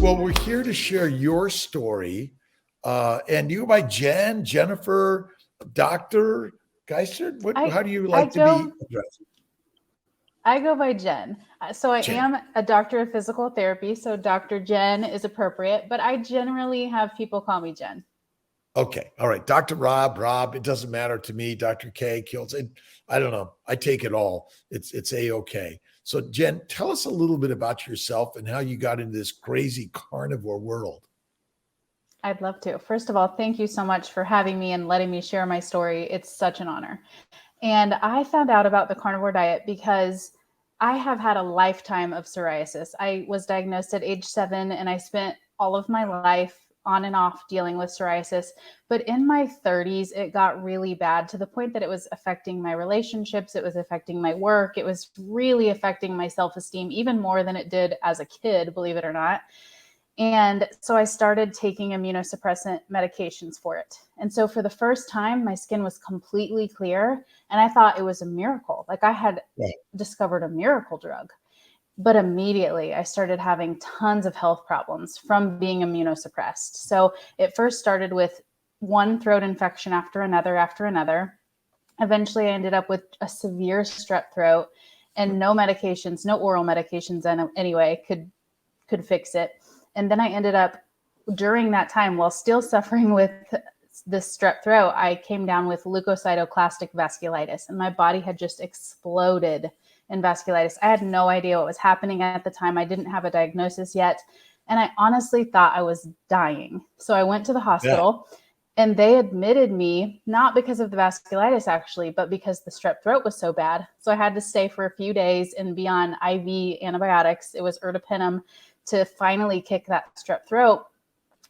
Well, we're here to share your story. And you go by Jennfier, Dr. Geissert? How do you like to be addressed? I go by Jen. So I Jen. am a doctor of physical therapy. So Dr. Jen is appropriate, but I generally have people call me Jen. Okay. All right. Dr. Rob, it doesn't matter to me. Dr. K, Kiltz. I don't know. I take it all. It's A-okay. So Jen, tell us a little bit about yourself and how you got into this crazy carnivore world. I'd love to. First of all, thank you so much for having me and letting me share my story. It's such an honor. And I found out about the carnivore diet because I have had a lifetime of psoriasis. I was diagnosed at age 7 and I spent all of my life on and off dealing with psoriasis. But in my 30s, it got really bad to the point that it was affecting my relationships. It was affecting my work. It was really affecting my self-esteem even more than it did as a kid, believe it or not. And so I started taking immunosuppressant medications for it. And so for the first time, my skin was completely clear. And I thought it was a miracle. Like I had discovered a miracle drug. But immediately I started having tons of health problems from being immunosuppressed. So it first started with one throat infection after another. Eventually I ended up with a severe strep throat and no medications, no oral medications anyway could fix it. And then I ended up during that time, while still suffering with this strep throat, I came down with leukocytoclastic vasculitis and my body had just exploded in vasculitis. I had no idea what was happening at the time. I didn't have a diagnosis yet. And I honestly thought I was dying. So I went to the hospital and they admitted me, not because of the vasculitis actually, but because the strep throat was so bad. So I had to stay for a few days and be on IV antibiotics. It was ertapenem to finally kick that strep throat.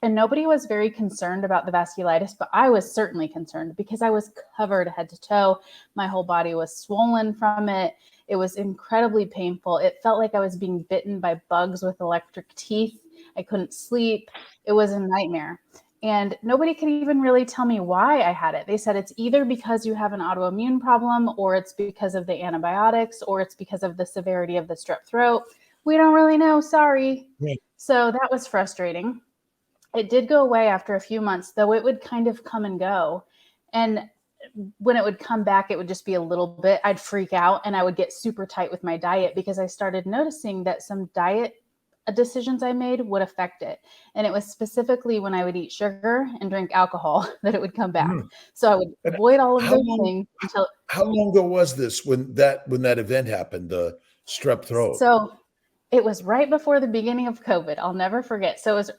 And nobody was very concerned about the vasculitis, but I was certainly concerned because I was covered head to toe. My whole body was swollen from it. It was incredibly painful. It felt like I was being bitten by bugs with electric teeth. I couldn't sleep. It was a nightmare. And nobody could even really tell me why I had it. They said it's either because you have an autoimmune problem, or it's because of the antibiotics, or it's because of the severity of the strep throat. We don't really know. Sorry. Right. So that was frustrating. It did go away after a few months, though it would kind of come and go. And when it would come back, it would just be a little bit. I'd freak out and I would get super tight with my diet because I started noticing that some diet decisions I made would affect it. And it was specifically when I would eat sugar and drink alcohol that it would come back. So I would avoid all of those things until. How long ago was this when that event happened, the strep throat? So it was right before the beginning of COVID. I'll never forget. So it was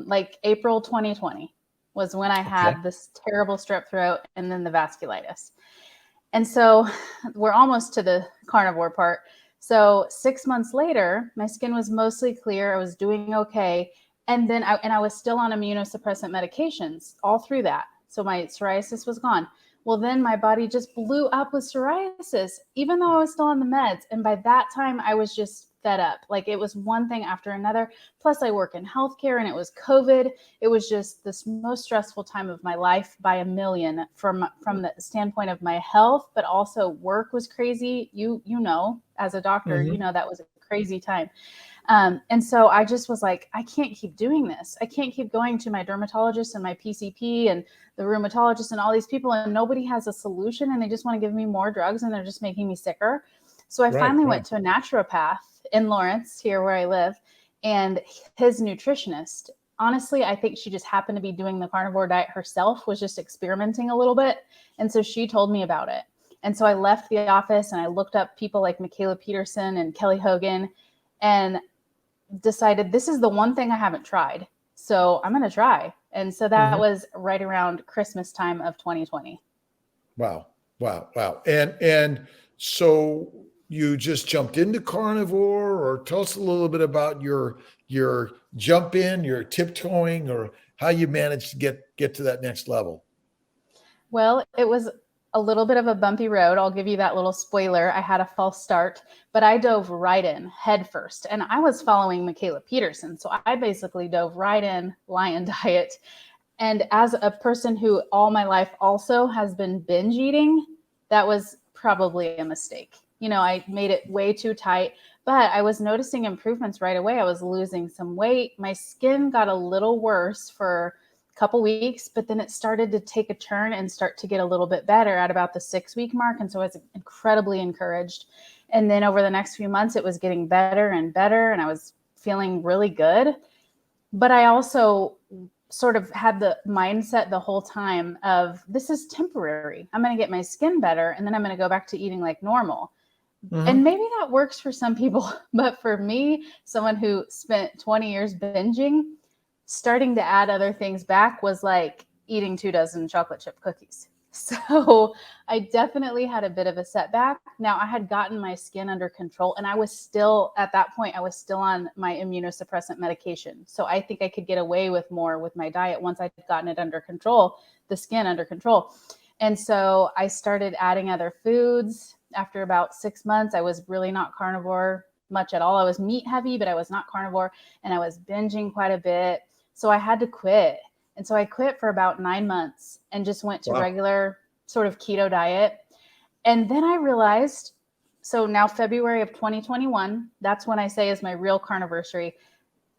like April 2020 was when I had this terrible strep throat and then the vasculitis. And so we're almost to the carnivore part. So 6 months later, my skin was mostly clear. I was doing okay. And then I was still on immunosuppressant medications all through that. So my psoriasis was gone. Well, then my body just blew up with psoriasis, even though I was still on the meds. And by that time, I was just fed up. Like it was one thing after another. Plus I work in healthcare and it was COVID. It was just this most stressful time of my life by a million from the standpoint of my health, but also work was crazy. You know, as a doctor, you know, that was a crazy time. And so I just was like, I can't keep doing this. I can't keep going to my dermatologist and my PCP and the rheumatologist and all these people, and nobody has a solution and they just want to give me more drugs and they're just making me sicker. So I finally went to a naturopath in Lawrence, here where I live, and his nutritionist. Honestly, I think she just happened to be doing the carnivore diet herself, was just experimenting a little bit. And so she told me about it. And so I left the office and I looked up people like Michaela Peterson and Kelly Hogan and decided this is the one thing I haven't tried. So I'm going to try. And so that was right around Christmas time of 2020. Wow. And so you just jumped into carnivore, or tell us a little bit about your jump in, your tiptoeing, or how you managed to get to that next level. Well, it was a little bit of a bumpy road. I'll give you that little spoiler. I had a false start, but I dove right in head first. And I was following Michaela Peterson. So I basically dove right in Lion Diet. And as a person who all my life also has been binge eating, that was probably a mistake. You know, I made it way too tight, But I was noticing improvements right away. I was losing some weight. My skin got a little worse for a couple weeks, but then it started to take a turn and start to get a little bit better at about the 6-week mark. And so I was incredibly encouraged. And then over the next few months, it was getting better and better, and I was feeling really good. But I also sort of had the mindset the whole time of, this is temporary. I'm going to get my skin better, and then I'm going to go back to eating like normal. And maybe that works for some people, but for me, someone who spent 20 years binging, starting to add other things back was like eating 2 dozen chocolate chip cookies. So I definitely had a bit of a setback. Now, I had gotten my skin under control, and I was still, at that point, I was still on my immunosuppressant medication. So I think I could get away with more with my diet once I'd gotten it under control, the skin under control. And so I started adding other foods. After about 6 months, I was really not carnivore much at all. I was meat heavy, but I was not carnivore, and I was binging quite a bit. So I had to quit. And so I quit for about 9 months and just went to regular sort of keto diet. And then I realized, so now February of 2021, that's when I say is my real carniversary.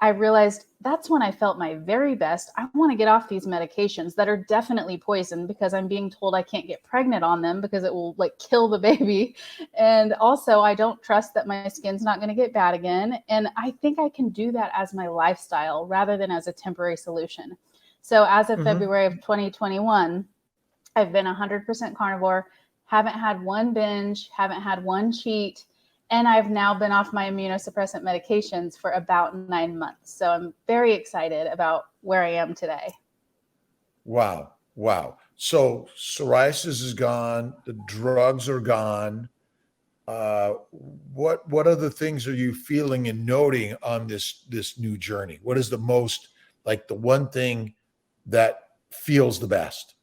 I realized that's when I felt my very best. I want to get off these medications that are definitely poison, because I'm being told I can't get pregnant on them because it will like kill the baby. And also I don't trust that my skin's not going to get bad again. And I think I can do that as my lifestyle rather than as a temporary solution. So as of February of 2021, I've been 100% carnivore, haven't had one binge, haven't had one cheat. And I've now been off my immunosuppressant medications for about 9 months. So I'm very excited about where I am today. Wow. So psoriasis is gone. The drugs are gone. What other things are you feeling and noting on this new journey? What is the most, like, the one thing that feels the best?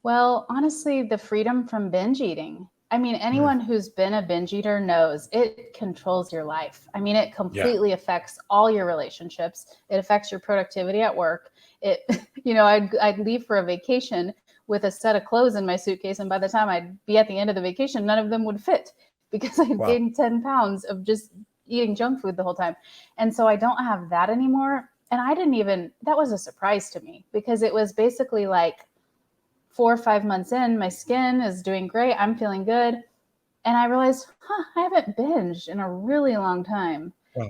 Well, honestly, the freedom from binge eating. I mean, anyone who's been a binge eater knows it controls your life. I mean, it completely affects all your relationships. It affects your productivity at work. It, I'd leave for a vacation with a set of clothes in my suitcase, and by the time I'd be at the end of the vacation, none of them would fit because I'd gained 10 pounds of just eating junk food the whole time. And so I don't have that anymore. And that was a surprise to me, because it was basically like 4 or 5 months in, my skin is doing great. I'm feeling good. And I realized, I haven't binged in a really long time. Wow.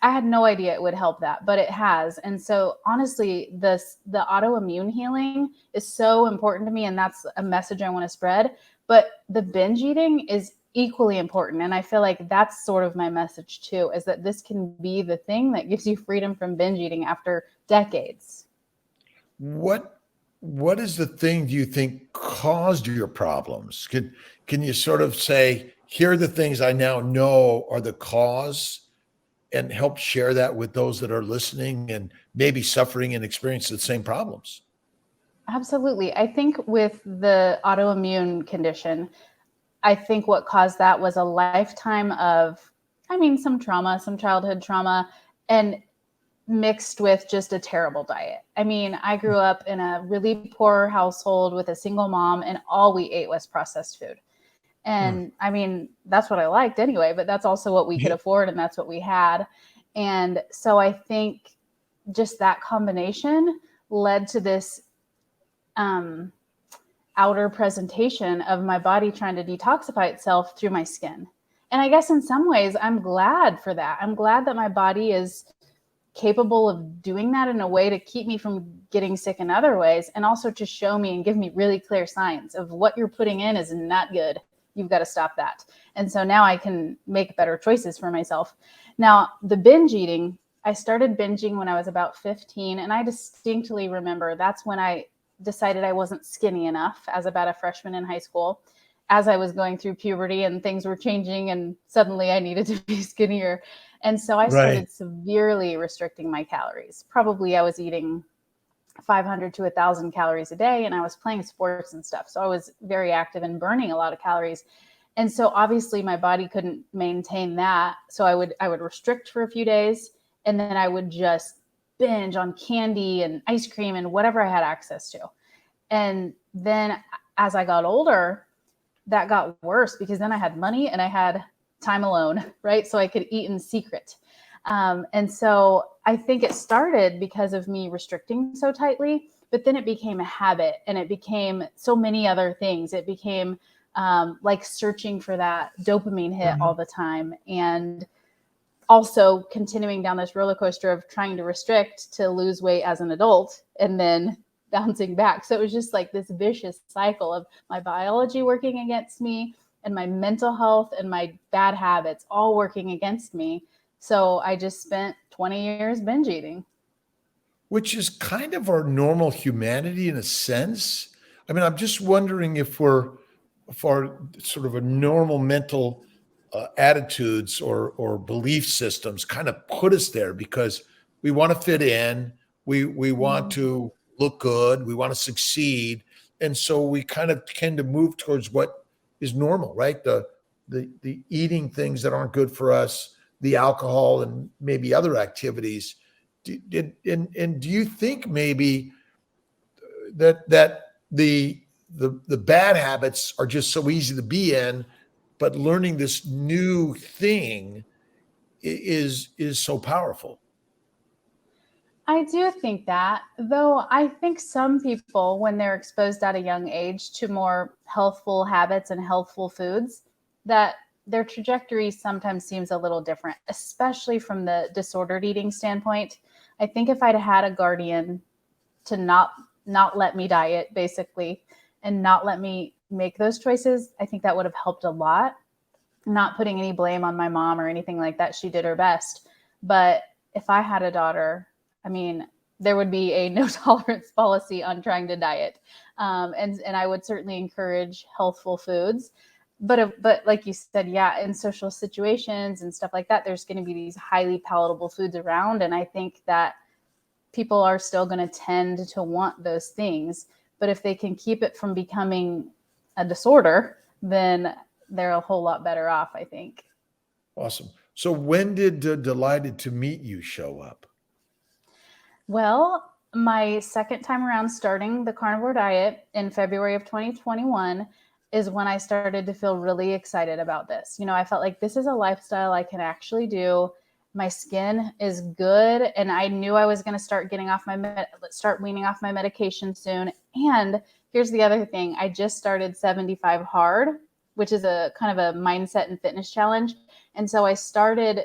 I had no idea it would help that, but it has. And so honestly, the autoimmune healing is so important to me. And that's a message I want to spread. But the binge eating is equally important. And I feel like that's sort of my message too, is that this can be the thing that gives you freedom from binge eating after decades. What is the thing do you think caused your problems? Can you sort of say, here are the things I now know are the cause, and help share that with those that are listening and maybe suffering and experiencing the same problems? Absolutely. I think with the autoimmune condition, I think what caused that was a lifetime of, some trauma, some childhood trauma, and mixed with just a terrible diet. I grew up in a really poor household with a single mom, and all we ate was processed food. And that's what I liked anyway, but that's also what we could afford, and that's what we had. And so I think just that combination led to this outer presentation of my body trying to detoxify itself through my skin. And I guess in some ways, I'm glad for that. I'm glad that my body is capable of doing that in a way to keep me from getting sick in other ways, and also to show me and give me really clear signs of what you're putting in is not good. You've got to stop that. And so now I can make better choices for myself. Now, the binge eating, I started binging when I was about 15, and I distinctly remember that's when I decided I wasn't skinny enough as about a freshman in high school, as I was going through puberty and things were changing, and suddenly I needed to be skinnier. And so I started severely restricting my calories. Probably I was eating 500 to 1,000 calories a day, and I was playing sports and stuff. So I was very active and burning a lot of calories. And so obviously my body couldn't maintain that. So I would restrict for a few days, and then I would just binge on candy and ice cream and whatever I had access to. And then as I got older, that got worse, because then I had money and I had time alone, right? So I could eat in secret. And so I think it started because of me restricting so tightly, but then it became a habit, and it became so many other things. It became like searching for that dopamine hit all the time, and also continuing down this roller coaster of trying to restrict to lose weight as an adult and then bouncing back. So it was just like this vicious cycle of my biology working against me and my mental health and my bad habits all working against me. So I just spent 20 years binge eating. Which is kind of our normal humanity in a sense. I mean, I'm just wondering if our sort of a normal mental attitudes or belief systems kind of put us there because we want to fit in, we want to look good, we want to succeed, and so we kind of tend to move towards what is normal, right? The eating things that aren't good for us, the alcohol, and maybe other activities. And do you think maybe that the bad habits are just so easy to be in, but learning this new thing is so powerful? I do think that, though I think some people, when they're exposed at a young age to more healthful habits and healthful foods, that their trajectory sometimes seems a little different, especially from the disordered eating standpoint. I think if I'd had a guardian to not let me diet, basically, and not let me make those choices, I think that would have helped a lot. Not putting any blame on my mom or anything like that. She did her best. But if I had a daughter, I mean, there would be a no tolerance policy on trying to diet. And I would certainly encourage healthful foods. But like you said, yeah, in social situations and stuff like that, there's going to be these highly palatable foods around. And I think that people are still going to tend to want those things. But if they can keep it from becoming a disorder, then they're a whole lot better off, I think. Awesome. So when did Delighted to Meet You show up? Well, my second time around starting the carnivore diet in February of 2021 is when I started to feel really excited about this. I felt like this is a lifestyle I can actually do. My skin is good, and I knew I was going to start start weaning off my medication soon. And here's the other thing: I just started 75 Hard, which is a kind of a mindset and fitness challenge. And so I started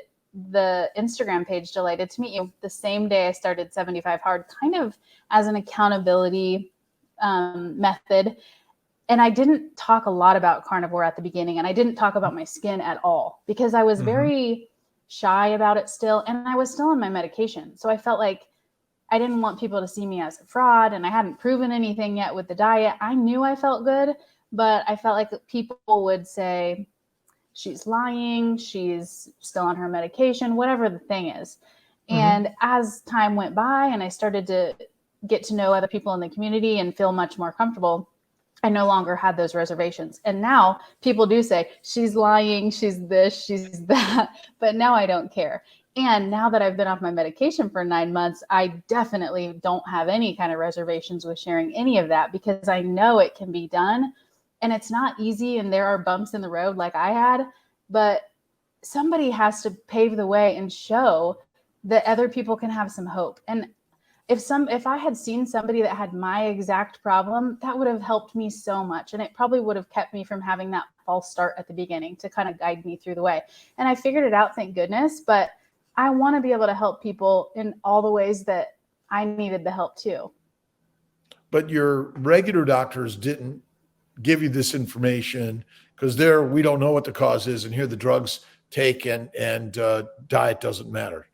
the Instagram page Delighted to Meet You the same day I started 75 Hard, kind of as an accountability method. And I didn't talk a lot about carnivore at the beginning, and I didn't talk about my skin at all because I was very shy about it still, and I was still on my medication. So I felt like I didn't want people to see me as a fraud, and I hadn't proven anything yet with the diet. I knew I felt good, but I felt like people would say, she's lying, she's still on her medication, whatever the thing is. And as time went by and I started to get to know other people in the community and feel much more comfortable, I no longer had those reservations. And now people do say, she's lying, she's this, she's that, but now I don't care. And now that I've been off my medication for 9 months, I definitely don't have any kind of reservations with sharing any of that because I know it can be done. And it's not easy, and there are bumps in the road like I had, but somebody has to pave the way and show that other people can have some hope. And if I had seen somebody that had my exact problem, that would have helped me so much. And it probably would have kept me from having that false start at the beginning to kind of guide me through the way. And I figured it out, thank goodness, but I want to be able to help people in all the ways that I needed the help too. But your regular doctors didn't give you this information because we don't know what the cause is, and here the drugs take and diet doesn't matter.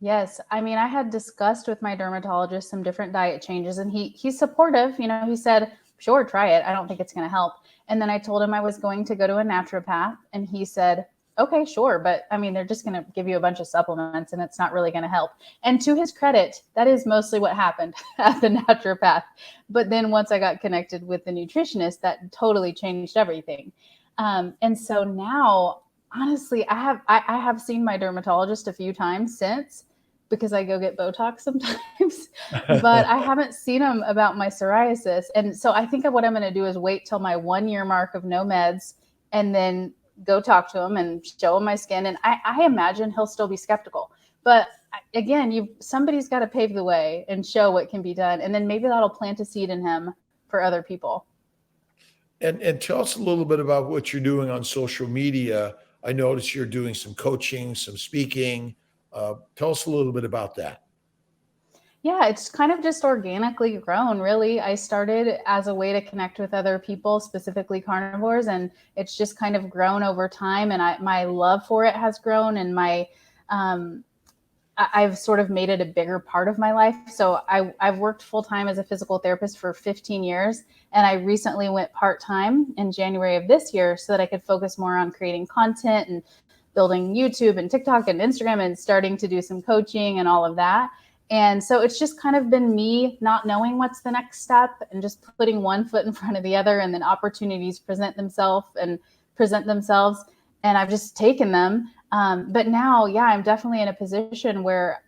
Yes. I mean, I had discussed with my dermatologist some different diet changes, and he's supportive. He said, sure, try it. I don't think it's going to help. And then I told him I was going to go to a naturopath, and he said, okay, sure. But I mean, they're just going to give you a bunch of supplements and it's not really going to help. And to his credit, that is mostly what happened at the naturopath. But then once I got connected with the nutritionist, that totally changed everything. And so now, honestly, I have seen my dermatologist a few times since, because I go get Botox sometimes, but I haven't seen him about my psoriasis. And so I think what I'm going to do is wait till my 1 year mark of no meds and then go talk to him and show him my skin. And I imagine he'll still be skeptical. But again, somebody's got to pave the way and show what can be done. And then maybe that'll plant a seed in him for other people. And tell us a little bit about what you're doing on social media. I noticed you're doing some coaching, some speaking. Tell us a little bit about that. Yeah, it's kind of just organically grown, really. I started as a way to connect with other people, specifically carnivores, and it's just kind of grown over time. And my love for it has grown, and I've sort of made it a bigger part of my life. So I've worked full time as a physical therapist for 15 years, and I recently went part time in January of this year so that I could focus more on creating content and building YouTube and TikTok and Instagram and starting to do some coaching and all of that. And so it's just kind of been me not knowing what's the next step and just putting one foot in front of the other, and then opportunities present themselves. And I've just taken them. But now, yeah, I'm definitely in a position where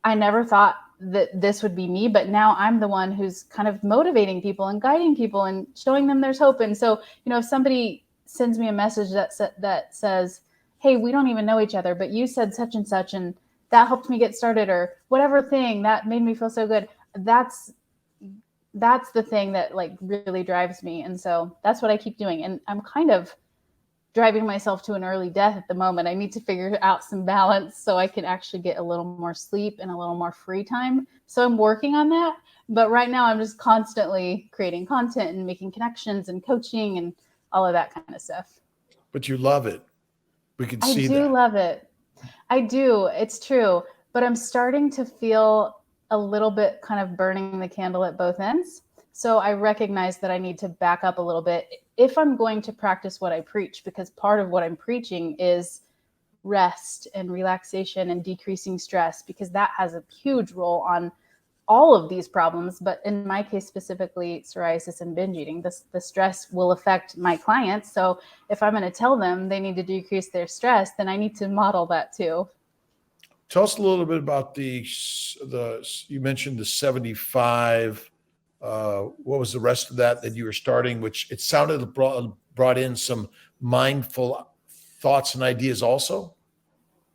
I never thought that this would be me, but now I'm the one who's kind of motivating people and guiding people and showing them there's hope. And so, if somebody sends me a message that says, hey, we don't even know each other, but you said such and such, and that helped me get started, or whatever thing that made me feel so good. That's the thing that like really drives me. And so that's what I keep doing. And I'm kind of driving myself to an early death at the moment. I need to figure out some balance so I can actually get a little more sleep and a little more free time. So I'm working on that. But right now I'm just constantly creating content and making connections and coaching and all of that kind of stuff. But you love it. We can see that. I do love it. I do. It's true. But I'm starting to feel a little bit kind of burning the candle at both ends. So I recognize that I need to back up a little bit if I'm going to practice what I preach, because part of what I'm preaching is rest and relaxation and decreasing stress, because that has a huge role on all of these problems. But in my case, specifically psoriasis and binge eating, the stress will affect my clients. So if I'm going to tell them they need to decrease their stress, then I need to model that too. Tell us a little bit about you mentioned the 75. What was the rest of that you were starting, which it sounded brought in some mindful thoughts and ideas also?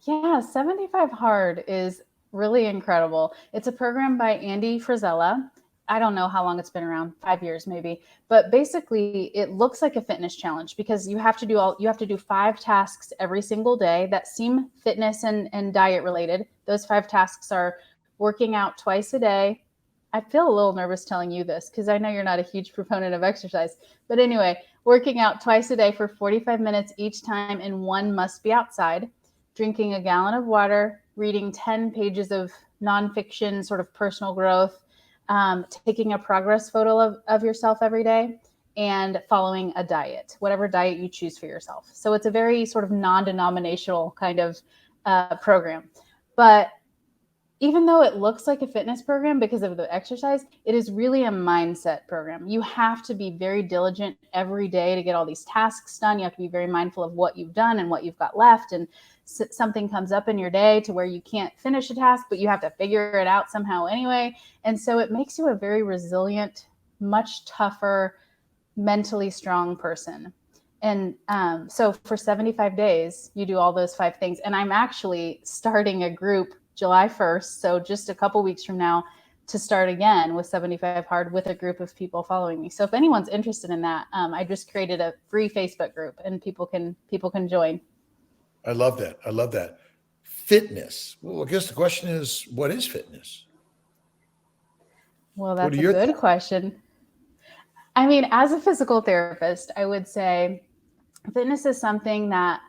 Yeah, 75 Hard is really incredible. It's a program by Andy Frisella. I don't know how long it's been around, 5 years maybe, but basically it looks like a fitness challenge because you have to do 5 tasks every single day that seem fitness and diet related. Those 5 tasks are working out twice a day. I feel a little nervous telling you this because I know you're not a huge proponent of exercise, but anyway, working out twice a day for 45 minutes each time, and one must be outside, drinking a gallon of water, reading 10 pages of nonfiction, sort of personal growth, taking a progress photo of yourself every day, and following a diet, whatever diet you choose for yourself. So it's a very sort of non-denominational kind of program. But even though it looks like a fitness program because of the exercise, it is really a mindset program. You have to be very diligent every day to get all these tasks done. You have to be very mindful of what you've done and what you've got left. And something comes up in your day to where you can't finish a task, but you have to figure it out somehow anyway. And so it makes you a very resilient, much tougher, mentally strong person. And so for 75 days, you do all those 5 things. And I'm actually starting a group July 1st, so just a couple weeks from now, to start again with 75 Hard with a group of people following me. So if anyone's interested in that, I just created a free Facebook group and people can join. I love that. I love that. Fitness. Well, I guess the question is, what is fitness? Well, that's a good question. I mean, as a physical therapist, I would say fitness is something that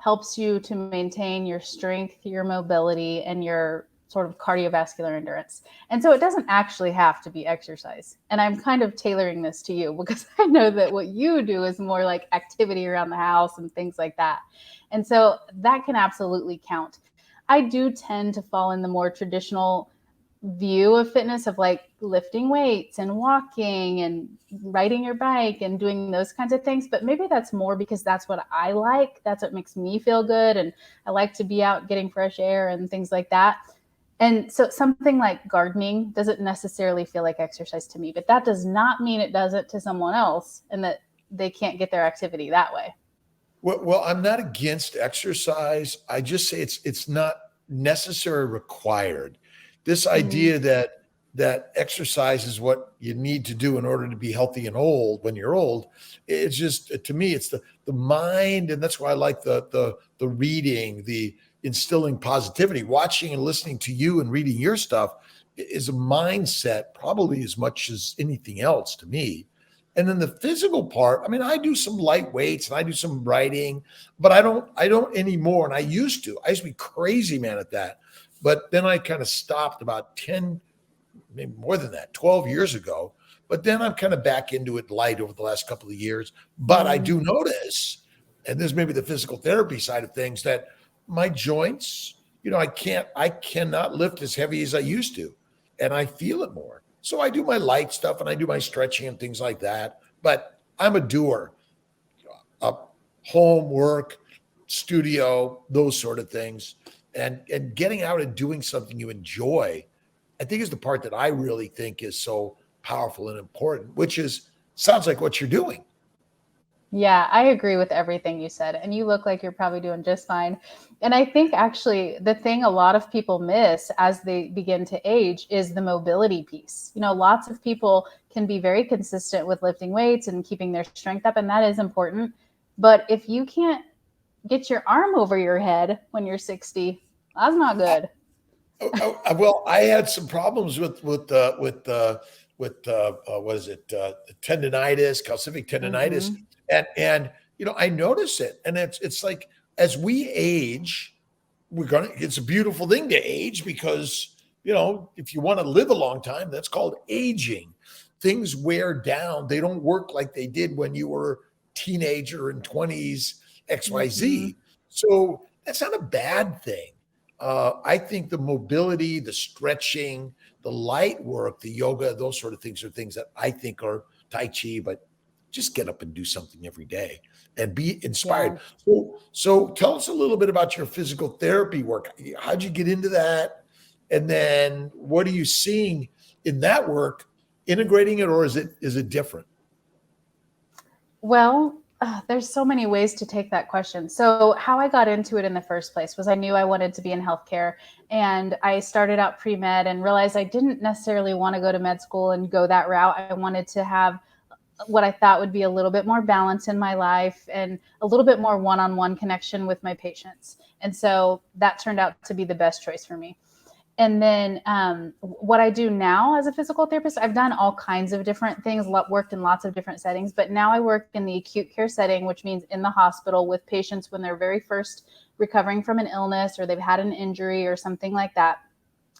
helps you to maintain your strength, your mobility, and your sort of cardiovascular endurance. And so it doesn't actually have to be exercise. And I'm kind of tailoring this to you because I know that what you do is more like activity around the house and things like that. And so that can absolutely count. I do tend to fall in the more traditional view of fitness of like lifting weights and walking and riding your bike and doing those kinds of things. But maybe that's more because that's what I like. That's what makes me feel good. And I like to be out getting fresh air and things like that. And so something like gardening doesn't necessarily feel like exercise to me, but that does not mean it doesn't to someone else and that they can't get their activity that way. Well, I'm not against exercise. I just say it's not necessary required. This Mm, idea that exercise is what you need to do in order to be healthy and old when you're old. It's just, to me, it's the mind, and that's why I like the reading, the instilling positivity. Watching and listening to you and reading your stuff is a mindset, probably as much as anything else to me. And then the physical part, I mean, I do some light weights and I do some writing, but I don't anymore. And I used to be crazy, man, at that. But then I kind of stopped about 10, maybe more than that, 12 years ago. But then I'm kind of back into it light over the last couple of years. But I mm. do notice, and this may be the physical therapy side of things, that my joints, I cannot lift as heavy as I used to. And I feel it more. So I do my light stuff and I do my stretching and things like that. But I'm a doer, up home, work, studio, those sort of things. And getting out and doing something you enjoy, I think, is the part that I really think is so powerful and important, which is sounds like what you're doing. Yeah, I agree with everything you said. And you look like you're probably doing just fine. And I think actually the thing a lot of people miss as they begin to age is the mobility piece. Lots of people can be very consistent with lifting weights and keeping their strength up, and that is important. But if you can't get your arm over your head when you're 60, that's not good. Well, I had some problems with what is it, tendonitis, calcific tendonitis, Hmm. and I notice it, and it's like as we age, it's a beautiful thing to age because if you want to live a long time, that's called aging. Things wear down; they don't work like they did when you were teenager and 20s, Hmm. XYZ. So that's not a bad thing. I think the mobility, the stretching, the light work, the yoga, those sort of things are things that I think are Tai Chi, but just get up and do something every day and be inspired. Yeah. So tell us a little bit about your physical therapy work. How'd you get into that? And then what are you seeing in that work, integrating it, or is it different? Well, there's so many ways to take that question. So, how I got into it in the first place was I knew I wanted to be in healthcare. And I started out pre med and realized I didn't necessarily want to go to med school and go that route. I wanted to have what I thought would be a little bit more balance in my life and a little bit more one on one connection with my patients. And so that turned out to be the best choice for me. And then what I do now as a physical therapist, I've done all kinds of different things, worked in lots of different settings, but now I work in the acute care setting, which means in the hospital with patients when they're very first recovering from an illness or they've had an injury or something like that.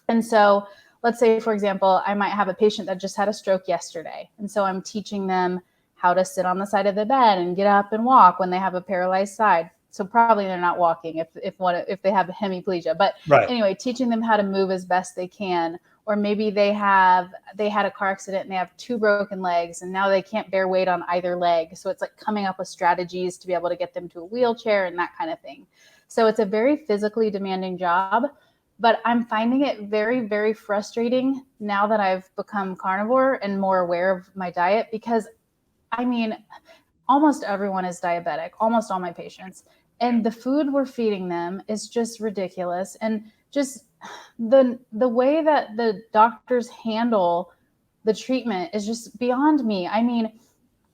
And so let's say, for example, I might have a patient that just had a stroke yesterday. And so I'm teaching them how to sit on the side of the bed and get up and walk when they have a paralyzed side. So probably they're not walking if they have hemiplegia. But Right. anyway, teaching them how to move as best they can. Or maybe they had a car accident and they have two broken legs and now they can't bear weight on either leg. So it's like coming up with strategies to be able to get them to a wheelchair and that kind of thing. So it's a very physically demanding job, but I'm finding it very, very frustrating now that I've become carnivore and more aware of my diet because I mean, almost everyone is diabetic, almost all my patients. And the food we're feeding them is just ridiculous. And just the way that the doctors handle the treatment is just beyond me. I mean,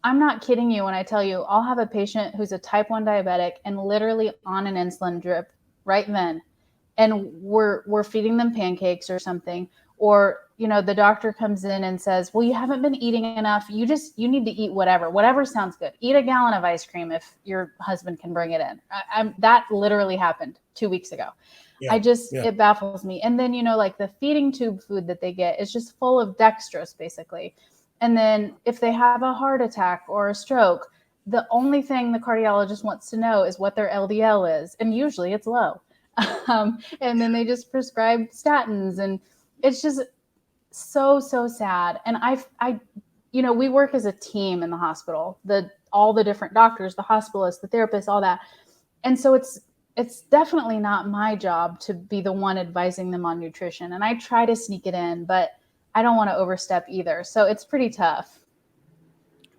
I'm not kidding you when I tell you I'll have a patient who's a type 1 diabetic and literally on an insulin drip right then, and we're feeding them pancakes or something, or the doctor comes in and says, well, you haven't been eating enough, you need to eat whatever sounds good, eat a gallon of ice cream if your husband can bring it in. That literally happened 2 weeks ago. Yeah. Yeah. It baffles me. And then like the feeding tube food that they get is just full of dextrose basically. And then if they have a heart attack or a stroke, the only thing the cardiologist wants to know is what their LDL is, and usually it's low. And then they just prescribe statins, and it's just so sad. And we work as a team in the hospital, all the different doctors, the hospitalists, the therapists, all that. And so it's definitely not my job to be the one advising them on nutrition. And I try to sneak it in, but I don't want to overstep either. So it's pretty tough.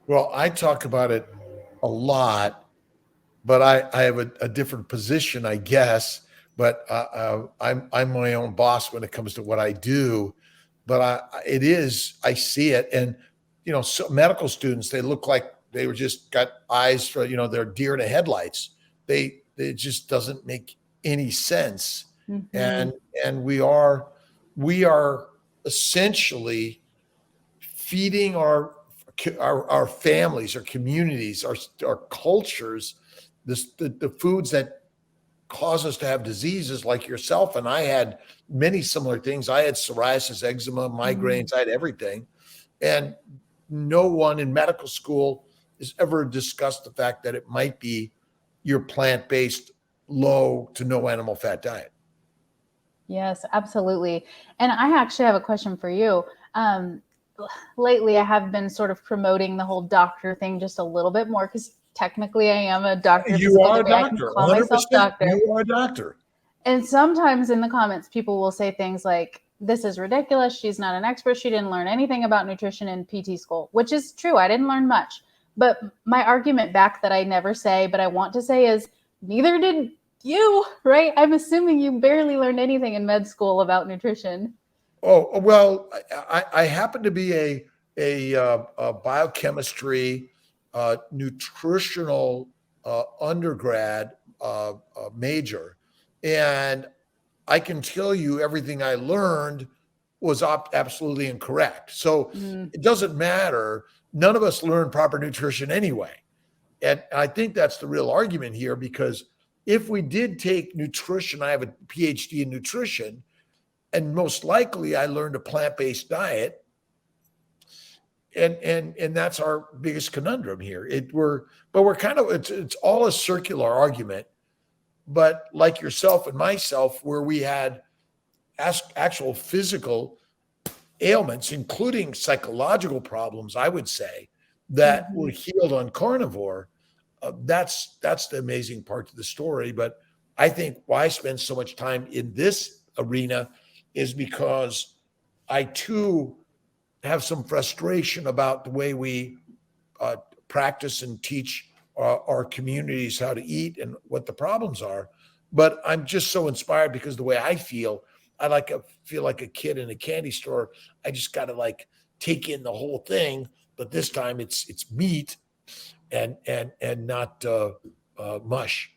Well, I talk about it a lot, but I have a different position, I guess. But I'm my own boss when it comes to what I do. But I see it, and so medical students, they look like they were just got eyes for they're deer in the headlights. It just doesn't make any sense, Mm-hmm. and we are essentially feeding our families, our communities, our cultures, the foods that cause us to have diseases like yourself. And I had many similar things. I had psoriasis, eczema, migraines, I had everything. And no one in medical school has ever discussed the fact that it might be your plant-based, low to no animal fat diet. Yes, absolutely. And I actually have a question for you. Lately, I have been sort of promoting the whole doctor thing just a little bit more because technically I am a doctor of You physical are a therapy. I can doctor, call myself 100%. doctor. You are a doctor. And sometimes in the comments, people will say things like, this is ridiculous. She's not an expert. She didn't learn anything about nutrition in PT school, which is true. I didn't learn much. But my argument back that I never say, but I want to say is neither did you, right? I'm assuming you barely learned anything in med school about nutrition. Oh, well, I happen to be a biochemistry, nutritional undergrad major. And I can tell you everything I learned was absolutely incorrect. So it doesn't matter. None of us learn proper nutrition anyway. And I think that's the real argument here, because if we did take nutrition, I have a PhD in nutrition, and most likely I learned a plant-based diet. And that's our biggest conundrum here. It's all a circular argument. But like yourself and myself, where we had actual physical ailments, including psychological problems, I would say, that were healed on carnivore. That's the amazing part of the story. But I think why I spend so much time in this arena is because I too have some frustration about the way we practice and teach our communities how to eat and what the problems are. But I'm just so inspired because the way I feel like a kid in a candy store. I just got to take in the whole thing, but this time it's meat and not mush.